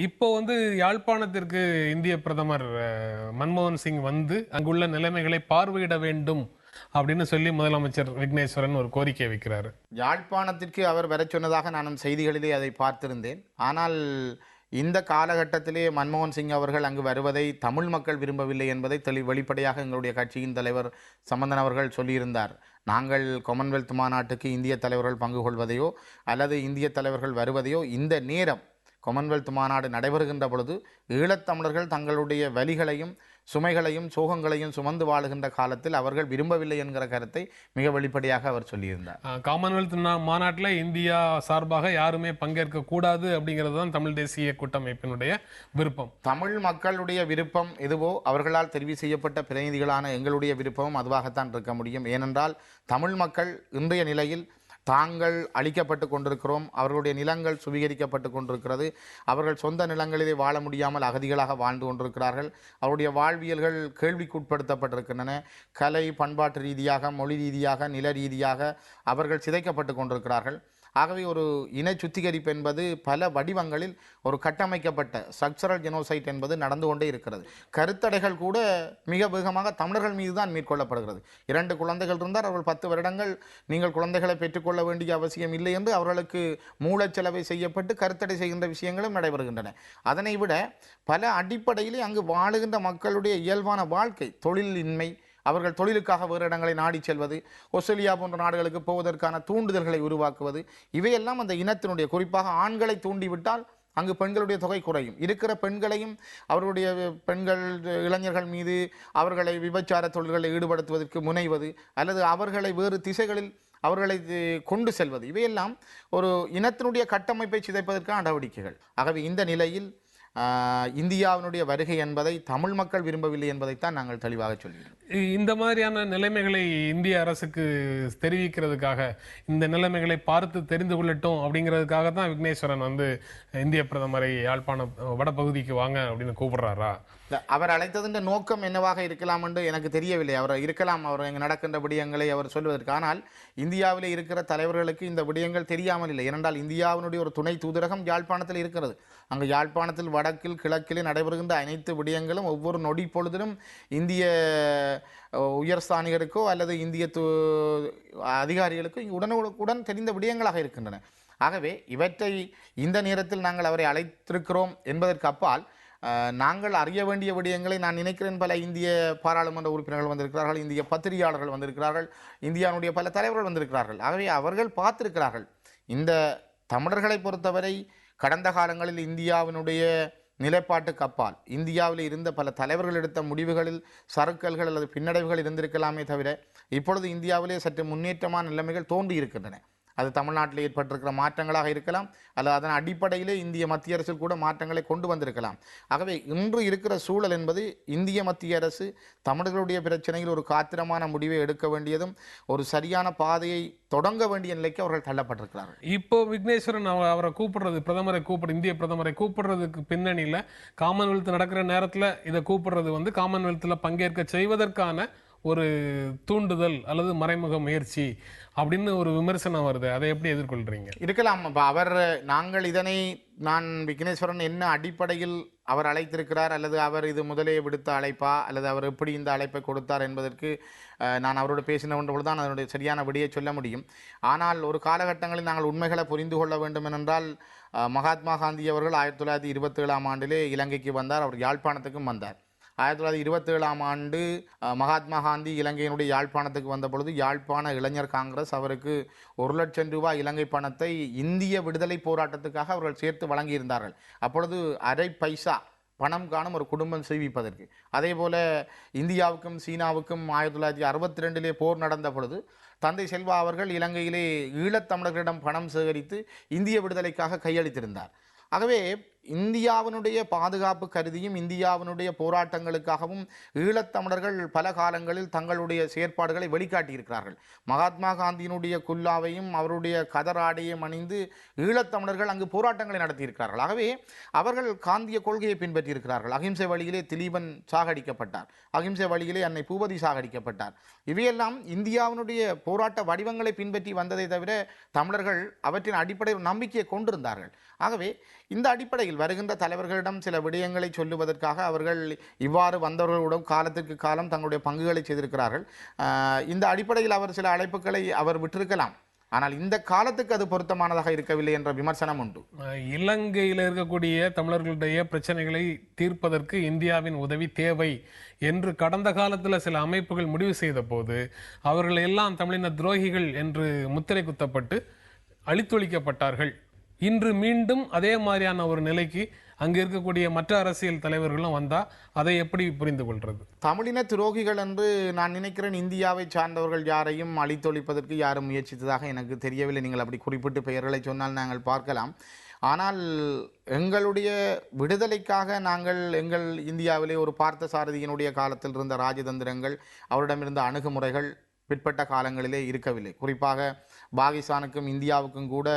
இப்போ யாழ்ப்பாணத்திற்கு இந்திய பிரதமர் மன்மோகன் சிங் அங்குள்ள நிலைமைகளை பார்வையிட வேண்டும் அப்படின்னு சொல்லி முதலமைச்சர் விக்னேஸ்வரன் ஒரு கோரிக்கை வைக்கிறாரு. யாழ்ப்பாணத்திற்கு அவர் வர சொன்னதாக நானும் செய்திகளிலே அதை பார்த்திருந்தேன். ஆனால் இந்த காலகட்டத்திலே மன்மோகன் சிங் அவர்கள் அங்கு வருவதை தமிழ் மக்கள் விரும்பவில்லை என்பதை வெளிப்படையாக எங்களுடைய கட்சியின் தலைவர் சம்பந்தன் அவர்கள் சொல்லியிருந்தார். நாங்கள் காமன்வெல்த் மாநாட்டுக்கு இந்திய தலைவர்கள் பங்கு கொள்வதையோ அல்லது இந்திய தலைவர்கள் வருவதையோ இந்த நேரம் காமன்வெல்த் மாநாடு நடைபெறுகின்ற பொழுது ஈழத்தமிழர்கள் தங்களுடைய வலிகளையும் சுமைகளையும் சோகங்களையும் சுமந்து வாழுகின்ற காலத்தில் அவர்கள் விரும்பவில்லை என்கிற கருத்தை மிக வெளிப்படையாக அவர் சொல்லியிருந்தார். காமன்வெல்த் மாநாட்டில் இந்தியா சார்பாக யாருமே பங்கேற்க கூடாது அப்படிங்கிறது தான் தமிழ் தேசிய கூட்டமைப்பினுடைய விருப்பம். தமிழ் மக்களுடைய விருப்பம் எதுவோ அவர்களால் தெரிவு செய்யப்பட்ட பிரதிநிதிகளான எங்களுடைய விருப்பமும் அதுவாகத்தான் இருக்க முடியும். ஏனென்றால் தமிழ் மக்கள் இன்றைய நிலையில் தாங்கள் அழிக்கப்பட்டு கொண்டிருக்கிறோம், அவர்களுடைய நிலங்கள் சுவீகரிக்கப்பட்டு கொண்டிருக்கிறது, அவர்கள் சொந்த நிலங்களிலே வாழ முடியாமல் அகதிகளாக வாழ்ந்து கொண்டிருக்கிறார்கள், அவருடைய வாழ்வியல்கள் கேள்விக்குட்படுத்தப்பட்டிருக்கின்றன, கலை பண்பாட்டு ரீதியாக மொழி ரீதியாக நில ரீதியாக அவர்கள் சிதைக்கப்பட்டு கொண்டிருக்கிறார்கள். ஆகவே ஒரு இன சுத்திகரிப்பு என்பது பல வடிவங்களில் ஒரு கட்டமைக்கப்பட்ட ஸ்ட்ரக்சரல் ஜெனோசைட் என்பது நடந்து கொண்டே இருக்கிறது. கருத்தடைகள் கூட மிக வேகமாக தமிழர்கள் மீது தான் மேற்கொள்ளப்படுகிறது. 2 குழந்தைகள் இருந்தால் அவர்கள் 10 வருடங்கள் நீங்கள் குழந்தைகளை பெற்றுக்கொள்ள வேண்டிய அவசியம் இல்லை என்று அவர்களுக்கு மூலச்செலவை செய்யப்பட்டு கருத்தடை செய்கின்ற விஷயங்களும் நடைபெறுகின்றன. அதனை விட பல அடிப்படையிலே அங்கு வாழுகின்ற மக்களுடைய இயல்பான வாழ்க்கை, தொழிலின்மை, அவர்கள் தொழிலுக்காக வேறு இடங்களை நாடி செல்வது, ஆஸ்திரேலியா போன்ற நாடுகளுக்கு போவதற்கான தூண்டுதல்களை உருவாக்குவது, இவையெல்லாம் அந்த இனத்தினுடைய குறிப்பாக ஆண்களை தூண்டிவிட்டால் அங்கு பெண்களுடைய தொகை குறையும். இருக்கிற பெண்களையும் அவர்களுடைய பெண்கள் இளைஞர்கள் மீது அவர்களை விபச்சார தொழில்களில் ஈடுபடுத்துவதற்கு முனைவது அல்லது அவர்களை வேறு திசைகளில் அவர்களை கொண்டு செல்வது, இவையெல்லாம் ஒரு இனத்தினுடைய கட்டமைப்பை சிதைப்பதற்கான நடவடிக்கைகள். ஆகவே இந்த நிலையில் இந்தியாவினுடைய வருகை என்பதை தமிழ் மக்கள் விரும்பவில்லை என்பதைத்தான் நாங்கள் தெளிவாக சொல்கிறோம். இந்த மாதிரியான நிலைமைகளை இந்திய அரசுக்கு தெரிவிக்கிறதுக்காக, இந்த நிலைமைகளை பார்த்து தெரிந்து கொள்ளட்டும் அப்படிங்கிறதுக்காக தான் விக்னேஸ்வரன் இந்திய பிரதமரை யாழ்ப்பாணம் வடபகுதிக்கு வாங்க அப்படின்னு கூப்பிடுறாரா? அவர் அழைத்ததுன்ற நோக்கம் என்னவாக இருக்கலாம் என்று எனக்கு தெரியவில்லை. அவர் இருக்கலாம், அவர் இங்கு நடக்கின்ற விடயங்களை அவர் சொல்வதற்கு. ஆனால் இந்தியாவிலே இருக்கிற தலைவர்களுக்கு இந்த விடயங்கள் தெரியாமல் இல்லை. ஏனென்றால் இந்தியாவினுடைய ஒரு துணை தூதரகம் யாழ்ப்பாணத்தில் இருக்கிறது. அங்கு யாழ்ப்பாணத்தில் வடக்கில் கிழக்கிலே நடைபெறுகின்ற அனைத்து விடயங்களும் ஒவ்வொரு நொடி பொழுதிலும் இந்திய உயர்ஸ்தானிகருக்கோ அல்லது இந்திய அதிகாரிகளுக்கோ உடனுக்குடன் தெரிந்த விடயங்களாக இருக்கின்றன. ஆகவே இவற்றை இந்த நேரத்தில் நாங்கள் அவரை அழைத்திருக்கிறோம் என்பதற்கு அப்பால் நாங்கள் அறிய வேண்டிய விடயங்களை நான் நினைக்கிறேன். பல இந்திய பாராளுமன்ற உறுப்பினர்கள் வந்திருக்கிறார்கள், இந்திய பத்திரிகையாளர்கள் வந்திருக்கிறார்கள், இந்தியாவுடைய பல தலைவர்கள் வந்திருக்கிறார்கள். ஆகவே அவர்கள் பார்த்திருக்கிறார்கள். இந்த தமிழர்களை பொறுத்தவரை கடந்த காலங்களில் இந்தியாவினுடைய நிலைப்பாட்டுக்கு அப்பால் இந்தியாவில் இருந்த பல தலைவர்கள் எடுத்த முடிவுகளில் சறுக்கல்கள் அல்லது பின்னடைவுகள் இருந்திருக்கலாமே தவிர இப்பொழுது இந்தியாவிலே சற்று முன்னேற்றமான நிலைமைகள் தோன்றி இருக்கின்றன. அது தமிழ்நாட்டில் ஏற்பட்டிருக்கிற மாற்றங்களாக இருக்கலாம் அல்லது அதன் அடிப்படையிலே இந்திய மத்திய அரசில் கூட மாற்றங்களை கொண்டு வந்திருக்கலாம். ஆகவே இன்று இருக்கிற சூழல் என்பது இந்திய மத்திய அரசு தமிழர்களுடைய பிரச்சனையில் ஒரு காத்திரமான முடிவை எடுக்க வேண்டியதும் ஒரு சரியான பாதையை தொடங்க வேண்டிய நிலைக்கு அவர்கள் தள்ளப்பட்டிருக்கிறார்கள். இப்போ விக்னேஸ்வரன் அவரை கூப்பிடுறது, இந்திய பிரதமரை கூப்பிடுறதுக்கு பின்னணியில் காமன்வெல்த் நடக்கிற நேரத்தில் இதை கூப்பிடுறது காமன்வெல்த்தில் பங்கேற்க செய்வதற்கான ஒரு தூண்டுதல் அல்லது மறைமுக முயற்சி அப்படின்னு ஒரு விமர்சனம் வருது. அதை எப்படி எதிர்கொள்றீங்க? இருக்கலாம். நான் விக்னேஸ்வரன் என்ன அடிப்படையில் அவர் அழைத்திருக்கிறார் அல்லது அவர் இது முதலே விடுத்த அழைப்பா அல்லது அவர் எப்படி இந்த அழைப்பை கொடுத்தார் என்பதற்கு நான் அவரோடு பேசின பொழுது தான் அதனுடைய சரியான விடையை சொல்ல முடியும். ஆனால் ஒரு காலகட்டங்களில் நாங்கள் உண்மைகளை புரிந்து கொள்ள வேண்டும் என்றால் மகாத்மா காந்தி அவர்கள் 1927 ஆண்டிலே இலங்கைக்கு வந்தார். அவர் யாழ்ப்பாணத்துக்கும் வந்தார். 1927 ஆண்டு மகாத்மா காந்தி இலங்கையினுடைய யாழ்ப்பாணத்துக்கு வந்த பொழுது யாழ்ப்பாண இளைஞர் காங்கிரஸ் அவருக்கு 1 லட்சம் ரூபாய் இலங்கை பணத்தை இந்திய விடுதலை போராட்டத்துக்காக அவர்கள் சேர்த்து வழங்கியிருந்தார்கள். அப்பொழுது அரை பைசா பணம் காணும் ஒரு குடும்பம் சேவிப்பதற்கு. அதே போல இந்தியாவுக்கும் சீனாவுக்கும் 1962 போர் நடந்த பொழுது தந்தை செல்வா அவர்கள் இலங்கையிலே ஈழத்தமிழர்களிடம் பணம் சேகரித்து இந்திய விடுதலைக்காக கையளித்திருந்தார். ஆகவே இந்தியாவினுடைய பாதுகாப்பு கருதியும் இந்தியாவினுடைய போராட்டங்களுக்காகவும் ஈழத்தமிழர்கள் பல காலங்களில் தங்களுடைய செயற்பாடுகளை வெளிக்காட்டியிருக்கிறார்கள். மகாத்மா காந்தியினுடைய குல்லாவையும் அவருடைய கதராடையும் அணிந்து ஈழத்தமிழர்கள் அங்கு போராட்டங்களை நடத்தியிருக்கிறார்கள். ஆகவே அவர்கள் காந்திய கொள்கையை பின்பற்றியிருக்கிறார்கள். அகிம்சை வழியிலே திலீபன் சாகடிக்கப்பட்டார், அகிம்சை வழியிலே அன்னை பூபதி சாகடிக்கப்பட்டார். இவையெல்லாம் இந்தியாவினுடைய போராட்ட வடிவங்களை பின்பற்றி வந்ததை தவிர தமிழர்கள் அவற்றின் அடிப்படையில் நம்பிக்கையை கொண்டிருந்தார்கள். ஆகவே இந்த அடிப்படையில் அதில் வருகின்ற தலைவர்களிடம் சில விடயங்களை சொல்லுவதற்காக அவர்கள் இவ்வாறு வந்தவர்களுடன் காலத்திற்கு காலம் தங்களுடைய பங்குகளை செய்திருக்கிறார்கள். இந்த அடிப்படையில் அவர் சில அழைப்புகளை அவர் விட்டிருக்கலாம். ஆனால் இந்த காலத்துக்கு அது பொருத்தமானதாக இருக்கவில்லை என்ற விமர்சனம் உண்டு. இலங்கையில் இருக்கக்கூடிய தமிழர்களுடைய பிரச்சனைகளை தீர்ப்பதற்கு இந்தியாவின் உதவி தேவை என்று கடந்த காலத்தில் சில அமைப்புகள் முடிவு செய்த போது அவர்கள் எல்லாம் தமிழின துரோகிகள் என்று முத்திரை குத்தப்பட்டு அழித்தொழிக்கப்பட்டார்கள். இன்று மீண்டும் அதே மாதிரியான ஒரு நிலைக்கு அங்கே இருக்கக்கூடிய மற்ற அரசியல் தலைவர்களும் வந்தா அதை எப்படி புரிந்து கொள்றது? தமிழின துரோகிகள் என்று நான் நினைக்கிறேன் இந்தியாவை சார்ந்தவர்கள் யாரையும் அழித்தொழிப்பதற்கு யாரும் முயற்சித்ததாக எனக்கு தெரியவில்லை. நீங்கள் அப்படி குறிப்பிட்டு பெயர்களை சொன்னால் நாங்கள் பார்க்கலாம். ஆனால் எங்களுடைய விடுதலைக்காக நாங்கள் எங்கள் இந்தியாவிலே ஒரு பார்த்த சாரதியினுடைய காலத்தில் இருந்த ராஜதந்திரங்கள், அவரிடமிருந்த அணுகுமுறைகள் பிற்பட்ட காலங்களிலே இருக்கவில்லை. குறிப்பாக பாகிஸ்தானுக்கும் இந்தியாவுக்கும் கூட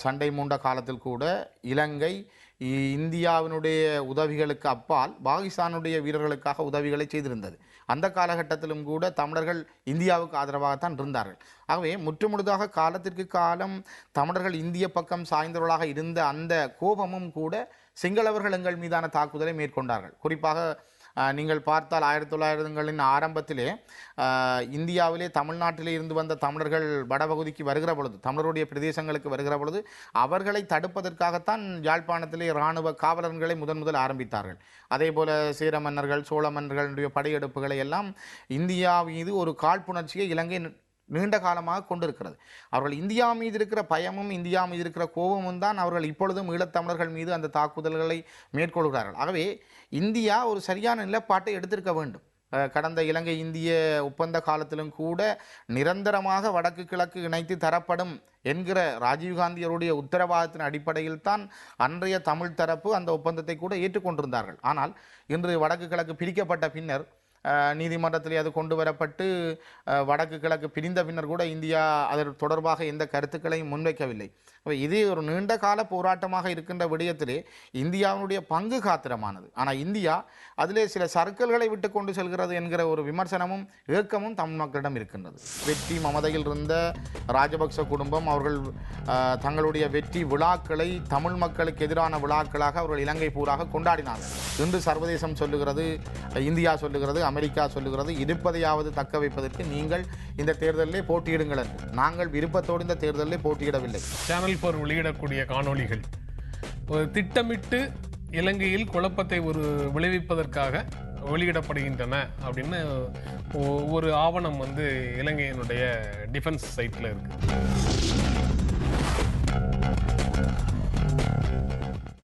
சண்டை மூண்ட காலத்தில் கூட இலங்கை இந்தியாவினுடைய உதவிகளுக்கு அப்பால் பாகிஸ்தானுடைய வீரர்களுக்காக உதவிகளை செய்திருந்தது. அந்த காலகட்டத்திலும் கூட தமிழர்கள் இந்தியாவுக்கு ஆதரவாகத்தான் இருந்தார்கள். ஆகவே முற்றுமுழுதாக காலத்திற்கு காலம் தமிழர்கள் இந்திய பக்கம் சாய்ந்தவர்களாக இருந்த அந்த கோபமும் கூட சிங்களவர்கள் எங்கள் மீதான தாக்குதலை மேற்கொண்டார்கள். குறிப்பாக நீங்கள் பார்த்தால் 1900களின் ஆரம்பத்திலே இந்தியாவிலே தமிழ்நாட்டிலே இருந்து வந்த தமிழர்கள் வடபகுதிக்கு வருகிற பொழுது, தமிழருடைய பிரதேசங்களுக்கு வருகிற பொழுது அவர்களை தடுப்பதற்காகத்தான் யாழ்ப்பாணத்திலே இராணுவ காவலர்களை முதல் ஆரம்பித்தார்கள். அதே போல சேர மன்னர்கள், சோழ மன்னர்களுடைய படையெடுப்புகளை எல்லாம் இந்தியா மீது ஒரு காழ்ப்புணர்ச்சியை இலங்கை நீண்ட காலமாக கொண்டிருக்கிறது. அவர்கள் இந்தியா மீது இருக்கிற பயமும் இந்தியா மீது இருக்கிற கோபமும் தான் அவர்கள் இப்பொழுதும் ஈழத்தமிழர்கள் மீது அந்த தாக்குதல்களை மேற்கொள்கிறார்கள். ஆகவே இந்தியா ஒரு சரியான நிலைப்பாட்டை எடுத்திருக்க வேண்டும். கடந்த இலங்கை இந்திய ஒப்பந்த காலத்திலும் கூட நிரந்தரமாக வடக்கு கிழக்கு இணைத்து தரப்படும் என்கிற ராஜீவ்காந்தியருடைய உத்தரவாதத்தின் அடிப்படையில் தான் அன்றைய தமிழ் தரப்பு அந்த ஒப்பந்தத்தை கூட ஏற்றுக்கொண்டிருந்தார்கள். ஆனால் இன்று வடக்கு கிழக்கு பிரிக்கப்பட்ட பின்னர் நீதிமன்றத்திலே அது கொண்டு வரப்பட்டு வடக்கு கிழக்கு பிரிந்த பின்னர் கூட இந்தியா அதற்கு தொடர்பாக எந்த கருத்துக்களையும் முன்வைக்கவில்லை. இது ஒரு நீண்ட கால போராட்டமாக இருக்கின்ற விடயத்திலே இந்தியாவினுடைய பங்கு காத்திரமானது. ஆனால் இந்தியா அதிலே சில சர்க்கிள்களை விட்டு கொண்டு செல்கிறது என்கிற ஒரு விமர்சனமும் ஏக்கமும் தமிழ் மக்களிடம் இருக்கின்றது. வெற்றி மமதையில் இருந்த ராஜபக்ச குடும்பம் அவர்கள் தங்களுடைய வெற்றி விழாக்களை தமிழ் மக்களுக்கு எதிரான விழாக்களாக அவர்கள் இலங்கை பூராக கொண்டாடினார்கள். இன்று சர்வதேசம் சொல்லுகிறது, இந்தியா சொல்லுகிறது, அமெரிக்கா சொல்லுகிறது, இருப்பதையாவது தக்க வைப்பதற்கு நீங்கள் இந்த தேர்தலிலே போட்டியிடுங்கள் என்று. நாங்கள் விருப்பத்தோடு இந்த தேர்தலிலே போட்டியிடவில்லை. சேனல் 4 வெளியிடக்கூடிய காணொளிகள் ஒரு திட்டமிட்டு இலங்கையில் குழப்பத்தை விளைவிப்பதற்காக வெளியிடப்படுகின்றன அப்படின்னு ஒரு ஆவணம் இலங்கையினுடைய டிஃபென்ஸ் சைட்டில் இருக்கு.